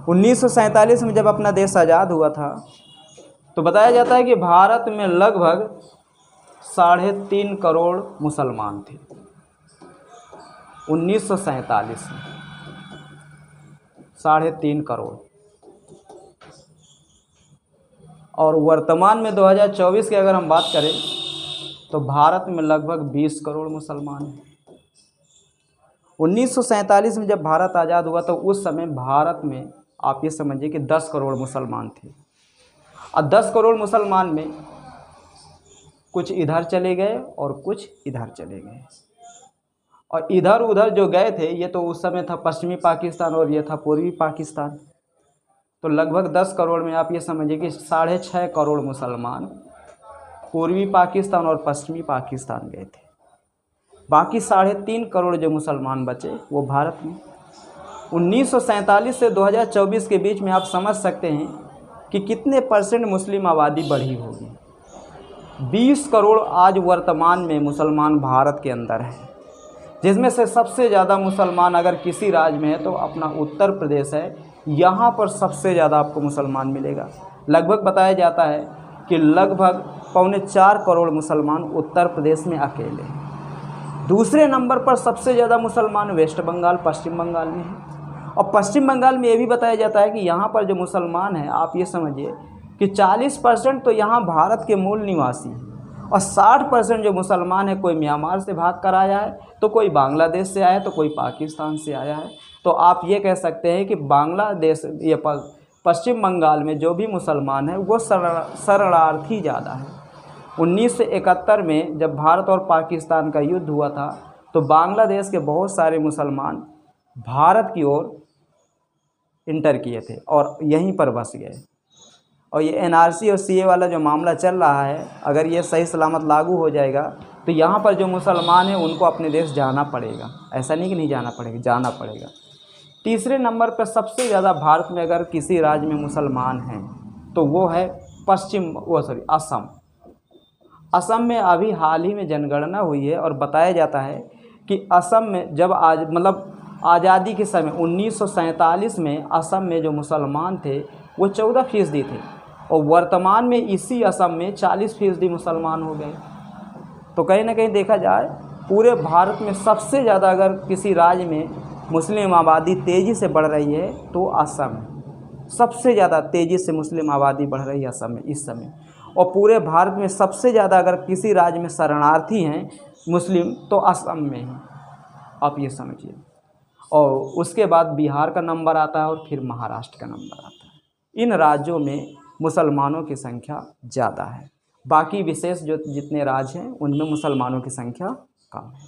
1947 में जब अपना देश आज़ाद हुआ था तो बताया जाता है कि भारत में लगभग 3.5 करोड़ मुसलमान थे 1947 में। 3.5 करोड़। और वर्तमान में 2024 की अगर हम बात करें तो भारत में लगभग 20 करोड़ मुसलमान हैं। 1947 में जब भारत आज़ाद हुआ तो उस समय भारत में आप ये समझिए कि 10 करोड़ मुसलमान थे। और 10 करोड़ मुसलमान में कुछ इधर चले गए और कुछ इधर चले गए। और इधर उधर जो गए थे ये तो उस समय था पश्चिमी पाकिस्तान और ये था पूर्वी पाकिस्तान। तो लगभग 10 करोड़ में आप ये समझिए कि 6.5 करोड़ मुसलमान पूर्वी पाकिस्तान और पश्चिमी पाकिस्तान गए थे। बाकी 3.5 करोड़ जो मुसलमान बचे वो भारत में। 1947 से 2024 के बीच में आप समझ सकते हैं कि कितने % मुस्लिम आबादी बढ़ी होगी। 20 करोड़ आज वर्तमान में मुसलमान भारत के अंदर है, जिसमें से सबसे ज़्यादा मुसलमान अगर किसी राज्य में है तो अपना उत्तर प्रदेश है। यहाँ पर सबसे ज़्यादा आपको मुसलमान मिलेगा। लगभग बताया जाता है कि लगभग 3.25 करोड़ मुसलमान उत्तर प्रदेश में अकेले हैं। दूसरे नंबर पर सबसे ज़्यादा मुसलमान वेस्ट बंगाल पश्चिम बंगाल में है। और पश्चिम बंगाल में ये भी बताया जाता है कि यहाँ पर जो मुसलमान हैं आप ये समझिए कि 40% तो यहाँ भारत के मूल निवासी हैं और 60% जो मुसलमान है कोई म्यांमार से भाग कर आया है, तो कोई बांग्लादेश से आया है, तो कोई पाकिस्तान से आया है। तो आप ये कह सकते हैं कि बांग्लादेश ये पश्चिम बंगाल में जो भी मुसलमान है वो शरणार्थी ज़्यादा है। 1971 में जब भारत और पाकिस्तान का युद्ध हुआ था तो बांग्लादेश के बहुत सारे मुसलमान भारत की ओर इंटर किए थे और यहीं पर बस गए। और ये NRC और CA वाला जो मामला चल रहा है, अगर ये सही सलामत लागू हो जाएगा तो यहाँ पर जो मुसलमान हैं उनको अपने देश जाना पड़ेगा। ऐसा नहीं कि नहीं जाना पड़ेगा, जाना पड़ेगा। तीसरे नंबर पर सबसे ज़्यादा भारत में अगर किसी राज्य में मुसलमान हैं तो वो है असम। असम में अभी हाल ही में जनगणना हुई है और बताया जाता है कि असम में जब आज़ादी के समय 1947 में असम में जो मुसलमान थे वो 14% थे और वर्तमान में इसी असम में 40% मुसलमान हो गए। तो कहीं ना कहीं देखा जाए पूरे भारत में सबसे ज़्यादा अगर किसी राज्य में मुस्लिम आबादी तेज़ी से बढ़ रही है तो असम है। सबसे ज़्यादा तेज़ी से मुस्लिम आबादी बढ़ रही है असम में इस समय। और पूरे भारत में सबसे ज़्यादा अगर किसी राज्य में शरणार्थी हैं मुस्लिम तो असम में हैं, आप ये समझिए। और उसके बाद बिहार का नंबर आता है और फिर महाराष्ट्र का नंबर आता है। इन राज्यों में मुसलमानों की संख्या ज़्यादा है। बाकी विशेष जो जितने राज्य हैं उनमें मुसलमानों की संख्या कम है।